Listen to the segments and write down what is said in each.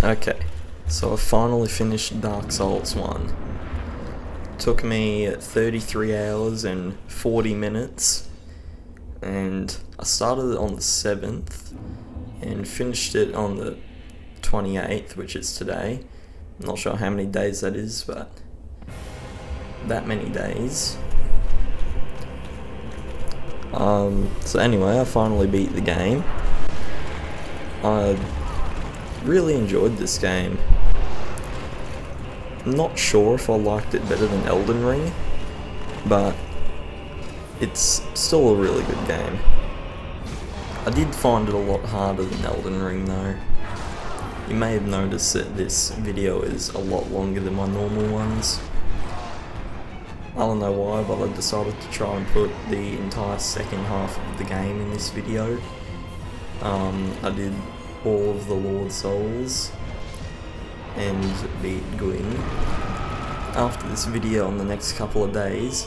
Okay, so I finally finished Dark Souls 1. Took me 33 hours and 40 minutes, and I started it on the 7th and finished it on the 28th, which is today. I'm not sure how many days that is, but that many days. So anyway, I finally beat the game. I really enjoyed this game. I'm not sure if I liked it better than Elden Ring, but it's still a really good game. I did find it a lot harder than Elden Ring though. You may have noticed that this video is a lot longer than my normal ones. I don't know why, but I decided to try and put the entire second half of the game in this video. I did all of the Lord Souls and beat Gwyn. After this video, on the next couple of days,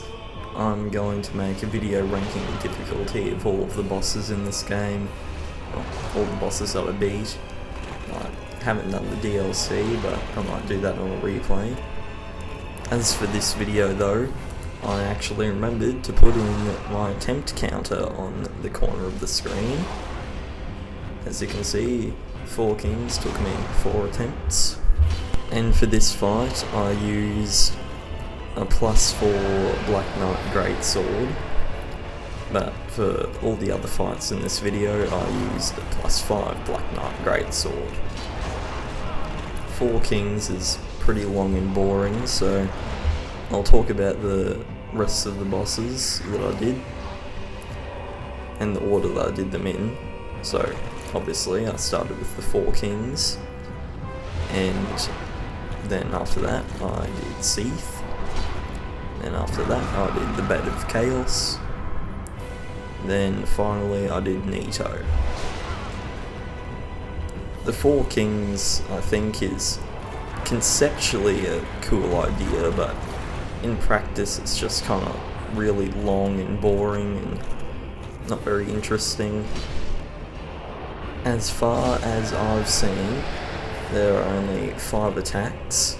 I'm going to make a video ranking the difficulty of all of the bosses in this game. Well, all the bosses that I beat. I haven't done the DLC, but I might do that on a replay. As for this video though, I actually remembered to put in my attempt counter on the corner of the screen. As you can see, 4 Kings took me 4 attempts. And for this fight, I used a +4 Black Knight Greatsword. But for all the other fights in this video, I used a +5 Black Knight Greatsword. 4 Kings is pretty long and boring, so I'll talk about the rest of the bosses that I did and the order that I did them in. So obviously I started with the 4 Kings, and then after that I did Ceaseless, and after that I did the Bed of Chaos, then finally I did Nito. The 4 Kings I think is conceptually a cool idea, but in practice it's just kind of really long and boring and not very interesting. As far as I've seen, there are only 5 attacks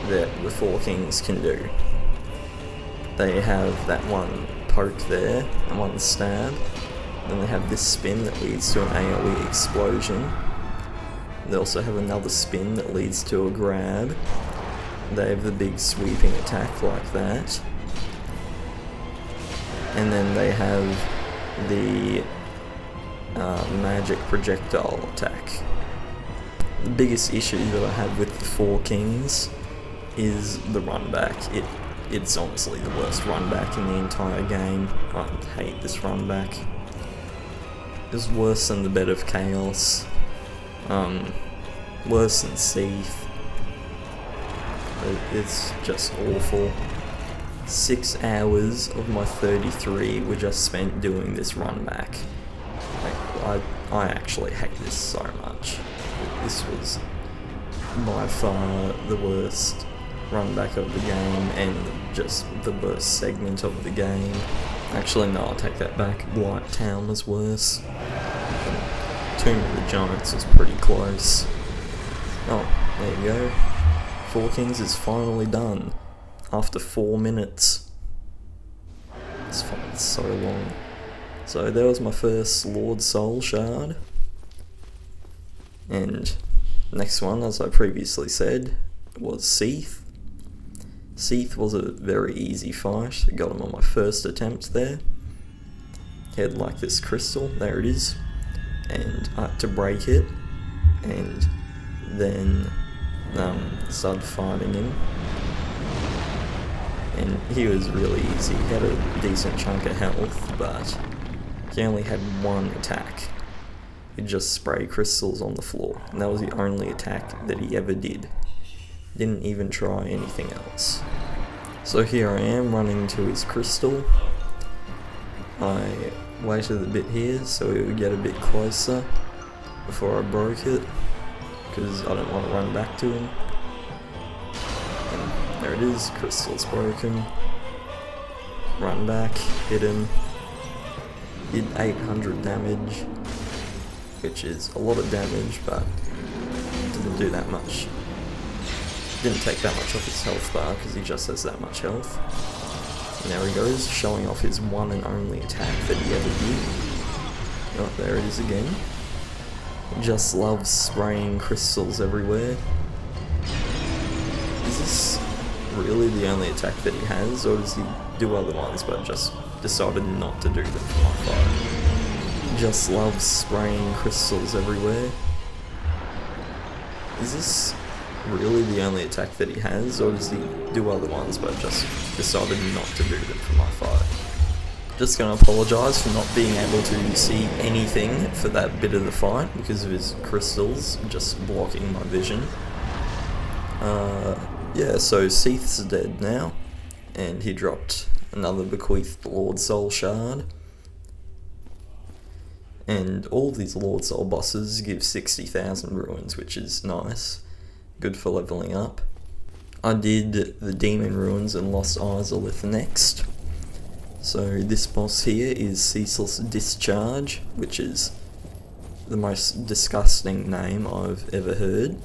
that the 4 Kings can do. They have that one poke there, and one stab, then they have this spin that leads to an AoE explosion. They also have another spin that leads to a grab. They have the big sweeping attack like that. And then they have the magic projectile attack. The biggest issue that I have with the 4 Kings is the run back. It's honestly the worst run back in the entire game. I hate this run back. It's worse than the Bed of Chaos. Worse than Ceaseless. It's just awful. 6 hours of my 33 were just spent doing this run back. Like, I actually hate this so much. This was by far the worst run back of the game, and just the worst segment of the game. Actually no, I'll take that back. White Town was worse. Tomb of the Giants was pretty close. Oh, there you go. 4 Kings is finally done. After 4 minutes. This fight's so long. So that was my first Lord Soul Shard. And next one, as I previously said, was Ceaseless. Ceaseless was a very easy fight. I got him on my first attempt there. He had like this crystal, there it is. And I had to break it, and then started fighting him. And he was really easy. He had a decent chunk of health, but he only had one attack. He'd just spray crystals on the floor, and that was the only attack that he ever did. Didn't even try anything else. So here I am running to his crystal. I waited a bit here so he would get a bit closer before I broke it, because I don't want to run back to him. And there it is, crystal's broken. Run back, hit him. Did 800 damage, which is a lot of damage, but didn't do that much. Didn't take that much off his health bar because he just has that much health. And there he goes, showing off his one and only attack that he ever did. Oh, there it is again. He just loves spraying crystals everywhere. Is this really the only attack that he has, or does he do other ones but just decided not to do them for my fight? He just loves spraying crystals everywhere. Is this really the only attack that he has, or does he do other ones but just decided not to do them for my fight? Just gonna apologise for not being able to see anything for that bit of the fight because of his crystals just blocking my vision. Yeah, so Seath's dead now, and he dropped another bequeathed Lord Soul Shard. And all of these Lord Soul bosses give 60,000 ruins, which is nice. Good for leveling up. I did the Demon Ruins and Lost Izalith next. So this boss here is Ceaseless Discharge, which is the most disgusting name I've ever heard.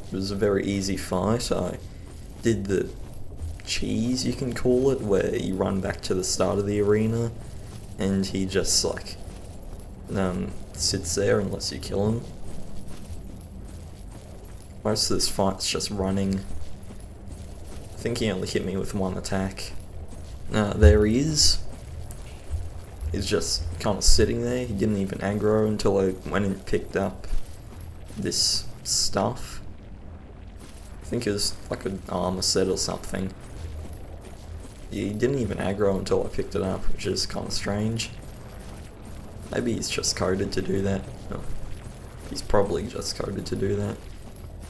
It was a very easy fight. I did the cheese, you can call it, where you run back to the start of the arena and he just like sits there unless you kill him. Most of this fight's just running. I think he only hit me with one attack. There he is. He's just kind of sitting there. He didn't even aggro until I went and picked up this stuff. I think it was like an armor set or something. He didn't even aggro until I picked it up, which is kind of strange. Maybe he's just coded to do that. No, he's probably just coded to do that.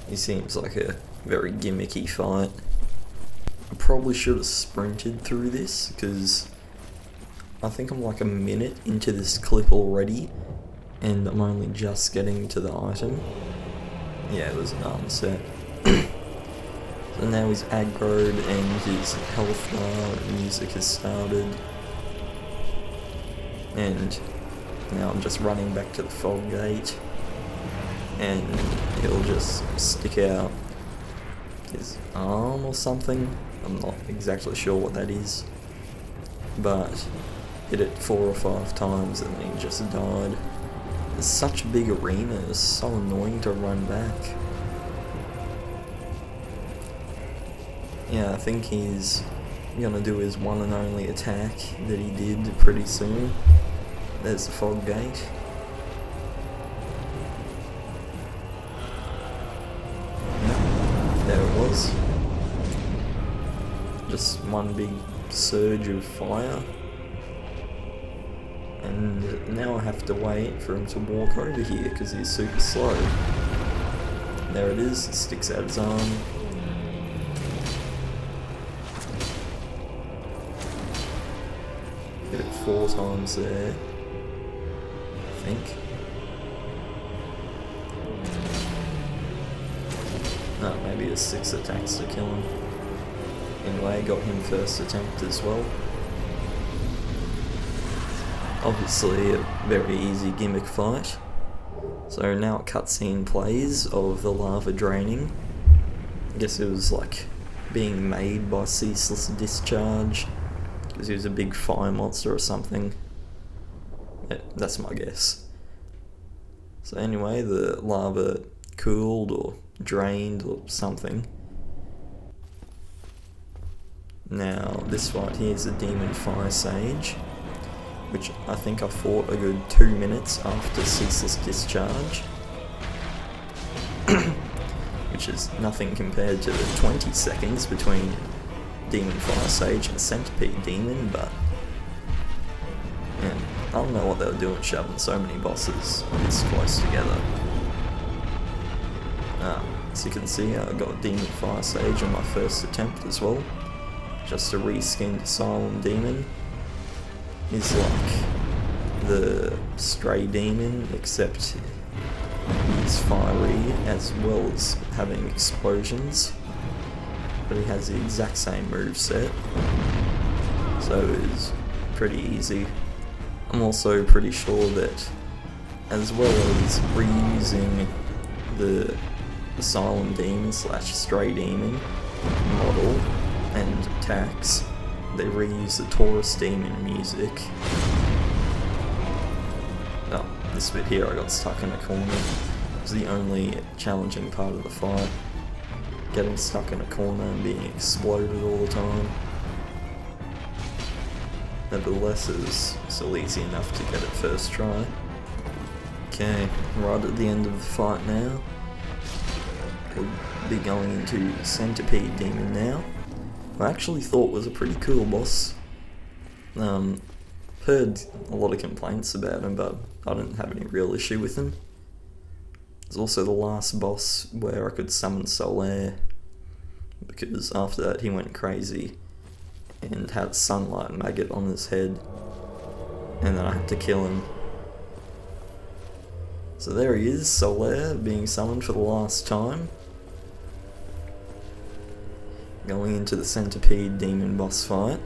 He seems like a very gimmicky fight. I probably should have sprinted through this, because I think I'm like a minute into this clip already, and I'm only just getting to the item. Yeah, it was an armor set. So now he's aggroed and his health bar music has started. And now I'm just running back to the fog gate. And he'll just stick out his arm or something. I'm not exactly sure what that is. But hit it 4 or 5 times and then he just died. It's such a big arena, it's so annoying to run back. Yeah, I think he's gonna do his one and only attack that he did pretty soon. There's the fog gate. There it was. Just one big surge of fire. And now I have to wait for him to walk over here because he's super slow. There it is, it sticks out his arm. Hit it 4 times there, I think. No, maybe it's 6 attacks to kill him. Anyway, got him first attempt as well. Obviously a very easy gimmick fight. So now a cutscene plays of the lava draining. I guess it was like being made by Ceaseless Discharge, because he was a big fire monster or something. Yeah, that's my guess. So anyway, the lava cooled or drained or something. Now this fight here is the Demonfire Sage, which I think I fought a good 2 minutes after Ceaseless Discharge. Which is nothing compared to the 20 seconds between Demonfire Sage and Centipede Demon, but yeah, I don't know what they were doing shoving so many bosses this close together. As you can see, I got Demonfire Sage on my first attempt as well. Just a reskinned Asylum Demon. He's like the Stray Demon, except he's fiery as well as having explosions. But he has the exact same moveset, so it's pretty easy. I'm also pretty sure that, as well as reusing the Asylum Demon / Stray Demon model and attacks. They reuse the Taurus Demon music. Oh, this bit here I got stuck in a corner. It was the only challenging part of the fight. Getting stuck in a corner and being exploded all the time. Nevertheless, it was still easy enough to get it first try. Okay, right at the end of the fight now. We'll be going into Centipede Demon now. I actually thought was a pretty cool boss. Heard a lot of complaints about him, but I didn't have any real issue with him. It's also the last boss where I could summon Solaire, because after that he went crazy and had a sunlight maggot on his head, and then I had to kill him. So there he is, Solaire, being summoned for the last time. Going into the Centipede Demon boss fight.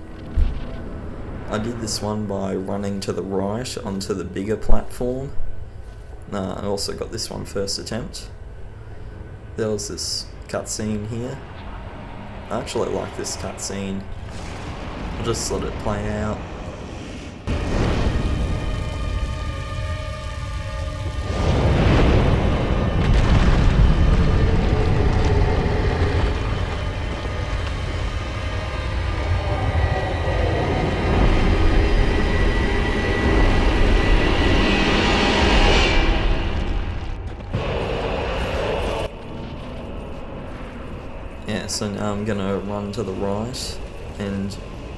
I did this one by running to the right onto the bigger platform. I also got this one first attempt. There was this cutscene here. I actually like this cutscene. I'll just let it play out. Yeah, so now I'm gonna run to the right and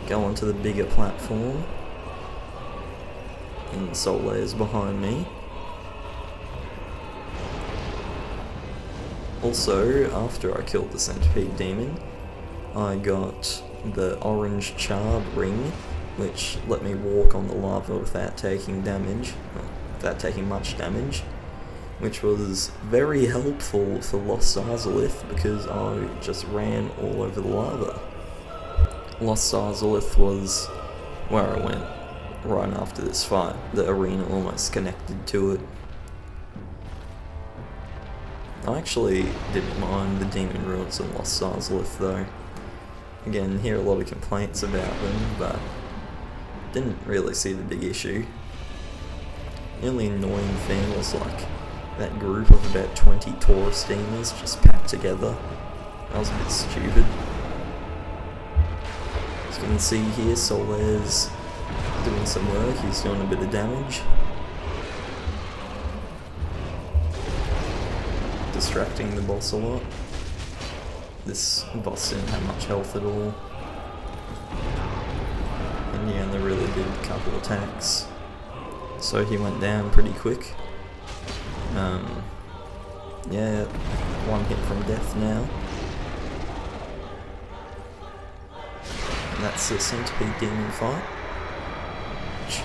go onto the bigger platform. And Solaire's behind me. Also, after I killed the Centipede Demon, I got the orange charred ring, which let me walk on the lava without taking damage, without taking much damage, which was very helpful for Lost Ceaseless because I just ran all over the lava. Lost Ceaseless was where I went right after this fight. The arena almost connected to it. I actually didn't mind the Demon Ruins and Lost Ceaseless though. Again, hear a lot of complaints about them, but didn't really see the big issue. The only annoying thing was like that group of about 20 Taurus demons just packed together. That was a bit stupid. As you can see here, Solaire's doing some work, he's doing a bit of damage. Distracting the boss a lot. This boss didn't have much health at all. And he only really did a couple attacks. So he went down pretty quick. Yeah, one hit from death now. And that's the Centipede Demon fight, which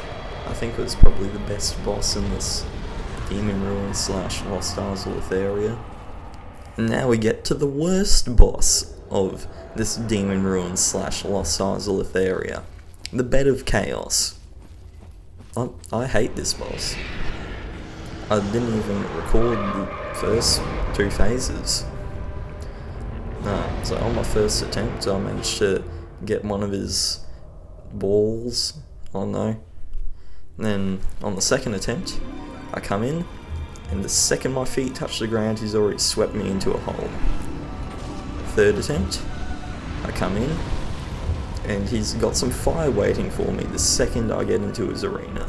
I think was probably the best boss in this Demon Ruins / Lost Ceaseless area. And now we get to the worst boss of this Demon Ruins / Lost Ceaseless area, the Bed of Chaos. I hate this boss. I didn't even record the first 2 phases. So on my first attempt I managed to get one of his balls, I don't know. And then on the second attempt I come in, and the second my feet touch the ground he's already swept me into a hole. Third attempt, I come in, and he's got some fire waiting for me the second I get into his arena.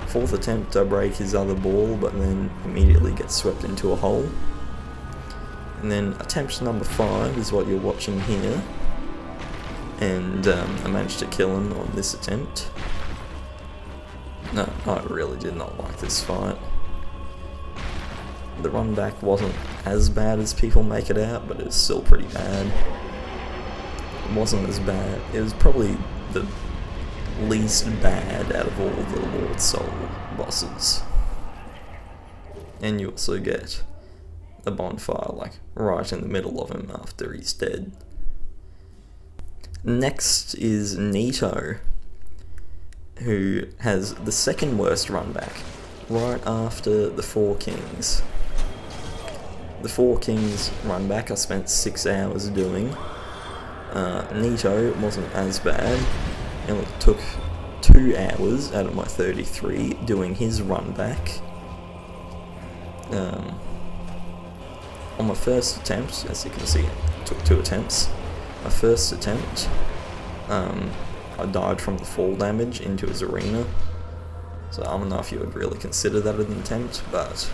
Fourth attempt I break his other ball, but then immediately get swept into a hole. And then attempt number 5 is what you're watching here. And I managed to kill him on this attempt. No, I really did not like this fight. The run back wasn't as bad as people make it out, but it was still pretty bad. It wasn't as bad. It was probably the least bad out of all the Lord Soul bosses. And you also get a bonfire like right in the middle of him after he's dead. Next is Nito, who has the second worst run back, right after the 4 Kings. the Four Kings run back I spent 6 hours doing. Nito wasn't as bad. It only took 2 hours out of my 33 doing his run back. On my first attempt, as you can see, it took 2 attempts. My first attempt, I died from the fall damage into his arena. So I don't know if you would really consider that an attempt, but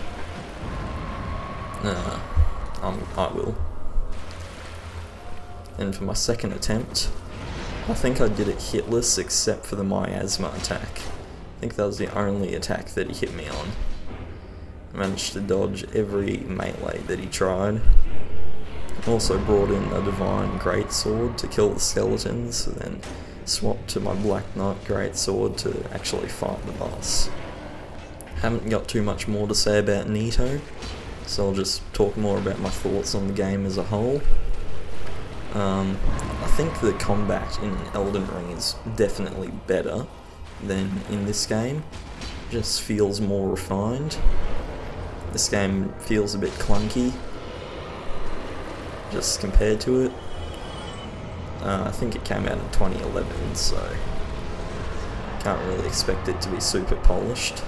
I will. And for my second attempt, I think I did it hitless except for the miasma attack. I think that was the only attack that he hit me on. I managed to dodge every melee that he tried. Also brought in a Divine Greatsword to kill the skeletons, and then swapped to my Black Knight Greatsword to actually fight the boss. Haven't got too much more to say about Nito, so I'll just talk more about my thoughts on the game as a whole. I think the combat in Elden Ring is definitely better than in this game. It just feels more refined. This game feels a bit clunky, just compared to it. I think it came out in 2011, so can't really expect it to be super polished.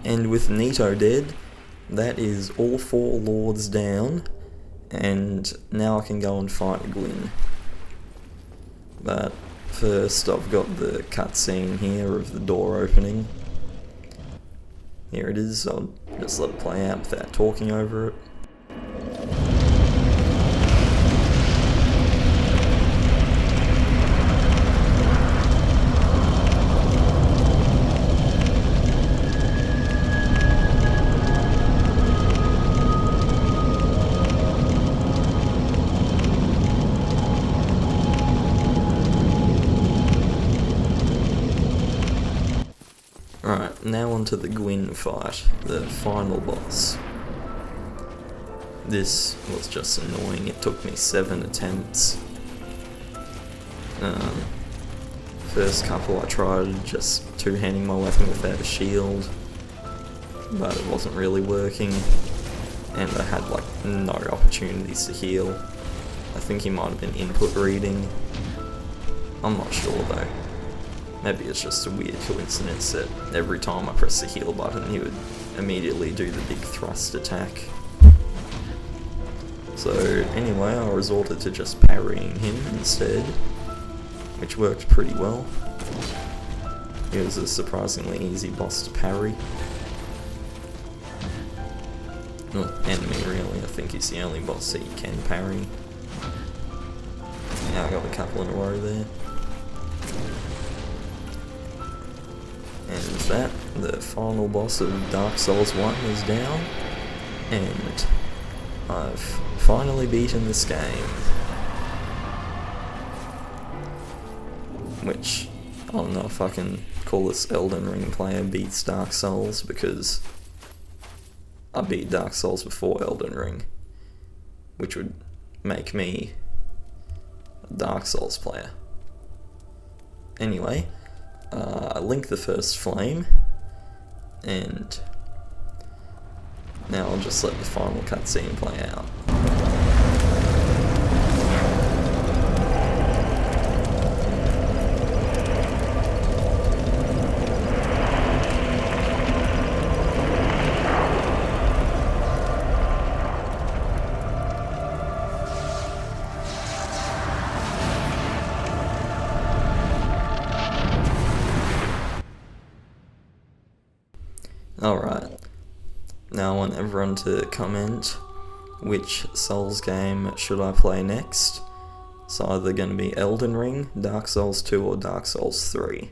And with Nito dead, that is all 4 lords down, and now I can go and fight Gwyn. But first I've got the cutscene here of the door opening. Here it is, I'll just let it play out without talking over it. Alright, now onto the Gwyn fight, the final boss. This was just annoying, it took me 7 attempts. First couple I tried just two-handing my weapon without a shield, but it wasn't really working, and I had like no opportunities to heal. I think he might have been input reading, I'm not sure though. Maybe it's just a weird coincidence that every time I press the heal button he would immediately do the big thrust attack. So anyway, I resorted to just parrying him instead, which worked pretty well. He was a surprisingly easy boss to parry. Well, enemy really, I think he's the only boss that you can parry. Yeah, I got a couple in a row there. And with that, the final boss of Dark Souls 1 is down, and I've finally beaten this game. Which, I don't know if I can call this Elden Ring player beats Dark Souls, because I beat Dark Souls before Elden Ring, which would make me a Dark Souls player. Anyway, I linked the first flame, and now I'll just let the final cutscene play out. Alright, now I want everyone to comment which Souls game should I play next. It's either going to be Elden Ring, Dark Souls 2 or Dark Souls 3.